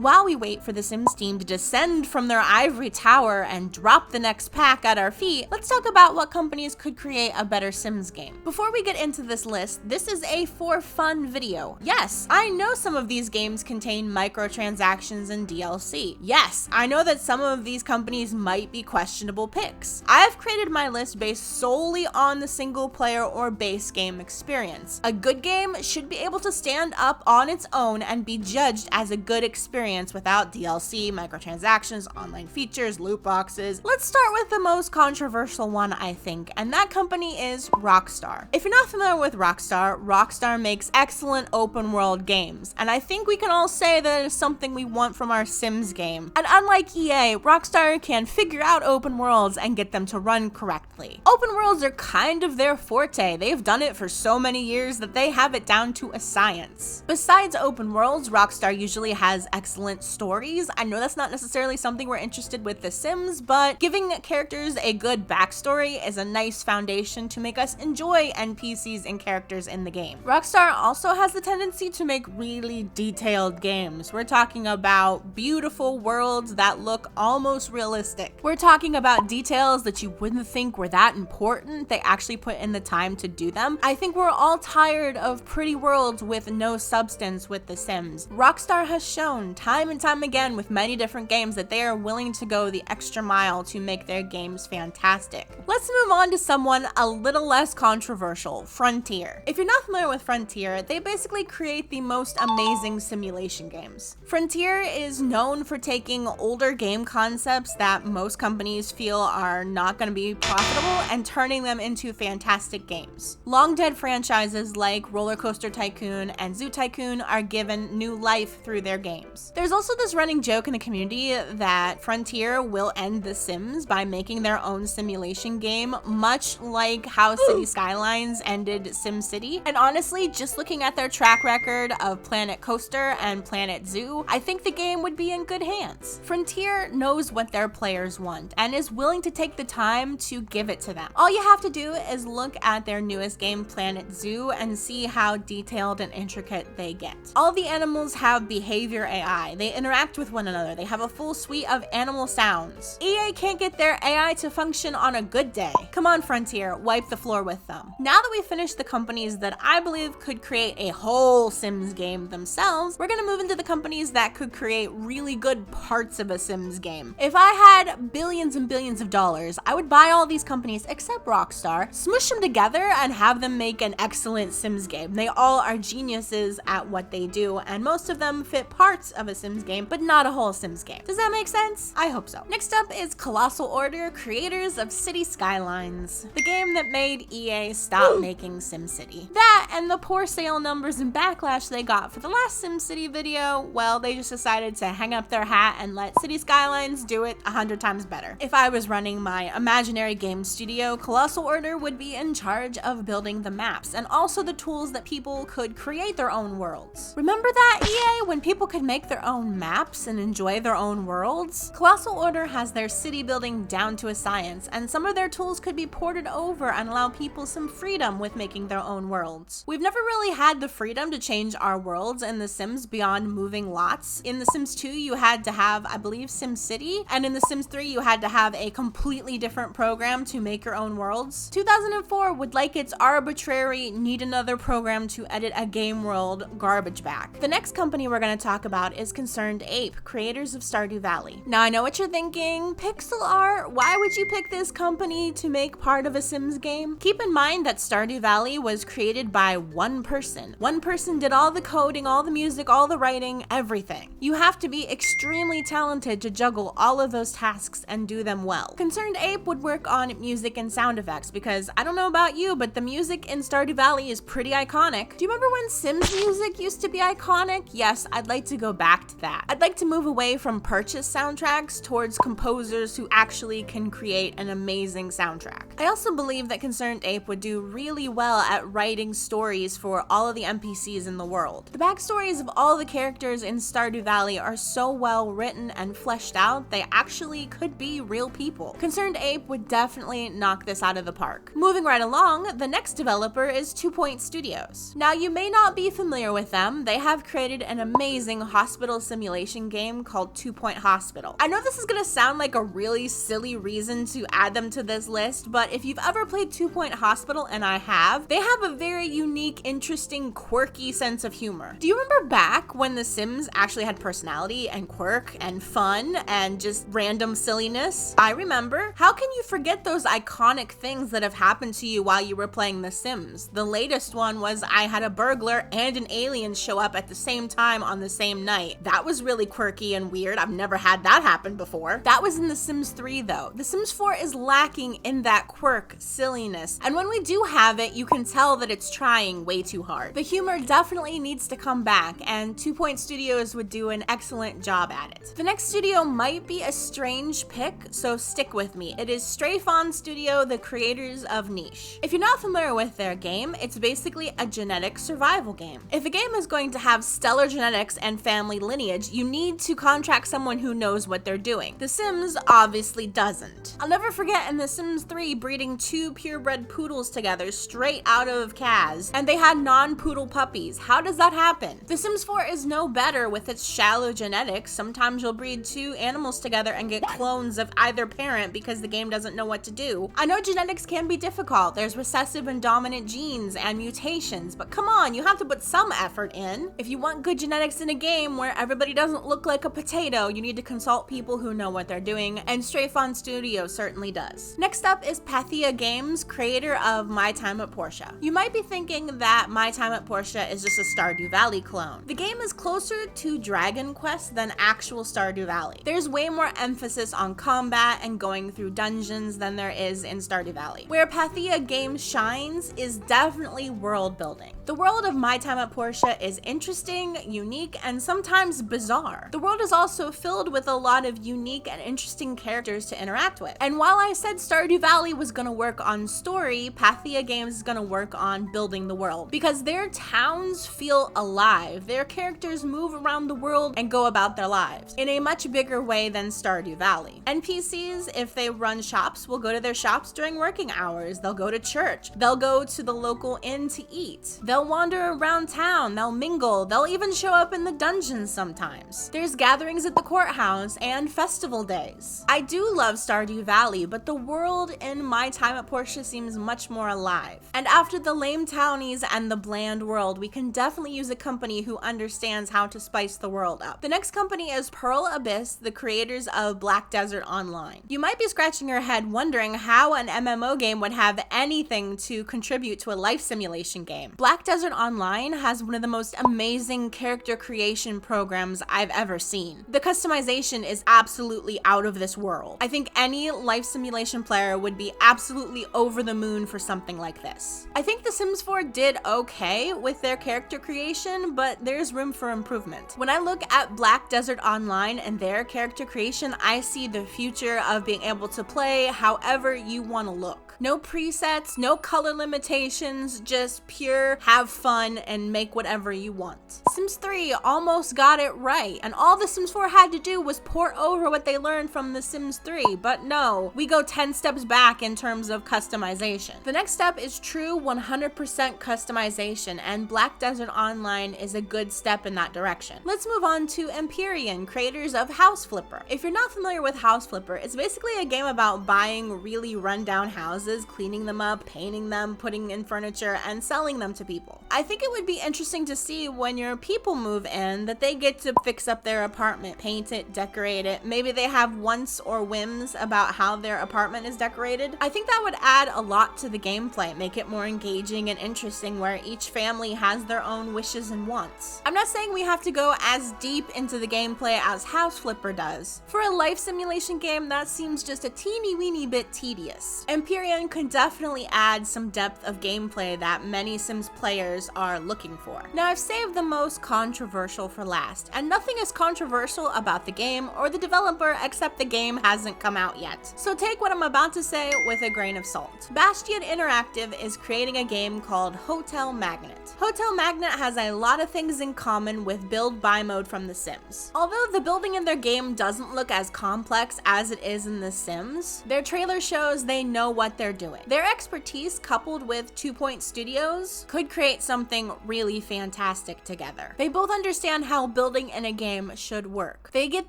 While we wait for the Sims team to descend from their ivory tower and drop the next pack at our feet, let's talk about what companies could create a better Sims game. Before we get into this list, this is a for fun video. Yes, I know some of these games contain microtransactions and DLC. Yes, I know that some of these companies might be questionable picks. I have created my list based solely on the single player or base game experience. A good game should be able to stand up on its own and be judged as a good experience without DLC, microtransactions, online features, loot boxes. Let's start with the most controversial one, I think, and that company is Rockstar. If you're not familiar with Rockstar, Rockstar makes excellent open world games, and I think we can all say that it is something we want from our Sims game. And unlike EA, Rockstar can figure out open worlds and get them to run correctly. Open worlds are kind of their forte. They've done it for so many years that they have it down to a science. Besides open worlds, Rockstar usually has excellent stories. I know that's not necessarily something we're interested with The Sims, but giving characters a good backstory is a nice foundation to make us enjoy NPCs and characters in the game. Rockstar also has the tendency to make really detailed games. We're talking about beautiful worlds that look almost realistic. We're talking about details that you wouldn't think were that important. They actually put in the time to do them. I think we're all tired of pretty worlds with no substance with The Sims. Rockstar has shown time and time again with many different games that they are willing to go the extra mile to make their games fantastic. Let's move on to someone a little less controversial, Frontier. If you're not familiar with Frontier, they basically create the most amazing simulation games. Frontier is known for taking older game concepts that most companies feel are not going to be profitable and turning them into fantastic games. Long dead franchises like Roller Coaster Tycoon and Zoo Tycoon are given new life through their games. There's also this running joke in the community that Frontier will end The Sims by making their own simulation game, much like how City Skylines ended SimCity. And honestly, just looking at their track record of Planet Coaster and Planet Zoo, I think the game would be in good hands. Frontier knows what their players want and is willing to take the time to give it to them. All you have to do is look at their newest game, Planet Zoo, and see how detailed and intricate they get. All the animals have behavior AI. They interact with one another. They have a full suite of animal sounds. EA can't get their AI to function on a good day. Come on, Frontier, wipe the floor with them. Now that we've finished the companies that I believe could create a whole Sims game themselves, we're gonna move into the companies that could create really good parts of a Sims game. If I had billions and billions of dollars, I would buy all these companies except Rockstar, smush them together, and have them make an excellent Sims game. They all are geniuses at what they do, and most of them fit parts of a Sims game, but not a whole Sims game. Does that make sense? I hope so. Next up is Colossal Order, creators of City Skylines, the game that made EA stop making SimCity. That and the poor sale numbers and backlash they got for the last SimCity video, well, they just decided to hang up their hat and let City Skylines do it 100 times better. If I was running my imaginary game studio, Colossal Order would be in charge of building the maps and also the tools that people could create their own worlds. Remember that, EA, when people could make their own maps and enjoy their own worlds? Colossal Order has their city building down to a science, and some of their tools could be ported over and allow people some freedom with making their own worlds. We've never really had the freedom to change our worlds in The Sims beyond moving lots. In The Sims 2, you had to have, I believe, SimCity, and in The Sims 3, you had to have a completely different program to make your own worlds. 2004 would like its arbitrary, need another program to edit a game world garbage back. The next company we're going to talk about is Concerned Ape, creators of Stardew Valley. Now, I know what you're thinking, pixel art, why would you pick this company to make part of a Sims game? Keep in mind that Stardew Valley was created by one person. One person did all the coding, all the music, all the writing, everything. You have to be extremely talented to juggle all of those tasks and do them well. Concerned Ape would work on music and sound effects because I don't know about you, but the music in Stardew Valley is pretty iconic. Do you remember when Sims music used to be iconic? Yes, I'd like to go back to that. I'd like to move away from purchase soundtracks towards composers who actually can create an amazing soundtrack. I also believe that Concerned Ape would do really well at writing stories for all of the NPCs in the world. The backstories of all the characters in Stardew Valley are so well written and fleshed out, they actually could be real people. Concerned Ape would definitely knock this out of the park. Moving right along, the next developer is 2 Point Studios. Now, you may not be familiar with them. They have created an amazing hospital simulation game called 2 Point Hospital. I know this is gonna sound like a really silly reason to add them to this list, but if you've ever played 2 Point Hospital, and I have, they have a very unique, interesting, quirky sense of humor. Do you remember back when The Sims actually had personality and quirk and fun and just random silliness? I remember. How can you forget those iconic things that have happened to you while you were playing The Sims? The latest one was I had a burglar and an alien show up at the same time on the same night. That was really quirky and weird. I've never had that happen before. That was in The Sims 3 though. The Sims 4 is lacking in that quirk, silliness, and when we do have it, you can tell that it's trying way too hard. The humor definitely needs to come back, and 2 Point Studios would do an excellent job at it. The next studio might be a strange pick, so stick with me. It is Stray Fawn Studio, the creators of Niche. If you're not familiar with their game, it's basically a genetic survival game. If a game is going to have stellar genetics and family lineage, you need to contract someone who knows what they're doing. The Sims obviously doesn't. I'll never forget in The Sims 3 breeding 2 purebred poodles together straight out of Kaz, and they had non-poodle puppies. How does that happen? The Sims 4 is no better with its shallow genetics. Sometimes you'll breed 2 animals together and get clones of either parent because the game doesn't know what to do. I know genetics can be difficult. There's recessive and dominant genes and mutations, but come on, you have to put some effort in. If you want good genetics in a game where everybody doesn't look like a potato, you need to consult people who know what they're doing, and Stray Fawn Studio certainly does. Next up is Pathia Games, creator of My Time at Portia. You might be thinking that My Time at Portia is just a Stardew Valley clone. The game is closer to Dragon Quest than actual Stardew Valley. There's way more emphasis on combat and going through dungeons than there is in Stardew Valley. Where Pathia Games shines is definitely world building. The world of My Time at Portia is interesting, unique, and sometimes bizarre. The world is also filled with a lot of unique and interesting characters to interact with. And while I said Stardew Valley was gonna work on story, Pathia Games is gonna work on building the world, because their towns feel alive. Their characters move around the world and go about their lives in a much bigger way than Stardew Valley. NPCs, if they run shops, will go to their shops during working hours. They'll go to church. They'll go to the local inn to eat. They'll wander around town. They'll mingle. They'll even show up in the dungeons sometimes. There's gatherings at the courthouse and festival days. I do love Stardew Valley, but the world in My Time at Portia seems much more alive. And after the lame townies and the bland world, we can definitely use a company who understands how to spice the world up. The next company is Pearl Abyss, the creators of Black Desert Online. You might be scratching your head wondering how an MMO game would have anything to contribute to a life simulation game. Black Desert Online has one of the most amazing character creation programs I've ever seen. The customization is absolutely out of this world. I think any life simulation player would be absolutely over the moon for something like this. I think The Sims 4 did okay with their character creation, but there's room for improvement. When I look at Black Desert Online and their character creation, I see the future of being able to play however you want to look. No presets, no color limitations, just pure have fun and make whatever you want. Sims 3 almost got it right, and all The Sims 4 had to do was port over what they learned from The Sims 3, but no, we go 10 steps back in terms of customization. The next step is true 100% customization, and Black Desert Online is a good step in that direction. Let's move on to Empyrean, creators of House Flipper. If you're not familiar with House Flipper, it's basically a game about buying really rundown houses, cleaning them up, painting them, putting in furniture, and selling them to people. I think it would be interesting to see when your people move in that they get to fix up their apartment, paint it, decorate it. Maybe they have wants or whims about how their apartment is decorated. I think that would add a lot to the gameplay, make it more engaging and interesting, where each family has their own wishes and wants. I'm not saying we have to go as deep into the gameplay as House Flipper does. For a life simulation game, that seems just a teeny weeny bit tedious. Empyrean could definitely add some depth of gameplay that many Sims players players are looking for. Now, I've saved the most controversial for last, and nothing is controversial about the game or the developer except the game hasn't come out yet. So take what I'm about to say with a grain of salt. Bastion Interactive is creating a game called Hotel Magnet. Hotel Magnet has a lot of things in common with build buy mode from The Sims. Although the building in their game doesn't look as complex as it is in The Sims, their trailer shows they know what they're doing. Their expertise coupled with 2 Point Studios could create something really fantastic together. They both understand how building in a game should work. They get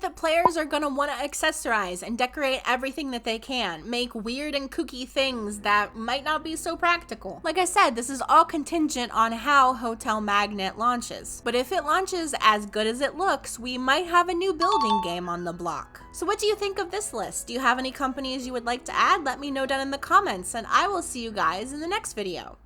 that players are gonna want to accessorize and decorate everything that they can, make weird and kooky things that might not be so practical. Like I said, this is all contingent on how Hotel Magnet launches. But if it launches as good as it looks, we might have a new building game on the block. So what do you think of this list? Do you have any companies you would like to add? Let me know down in the comments, and I will see you guys in the next video.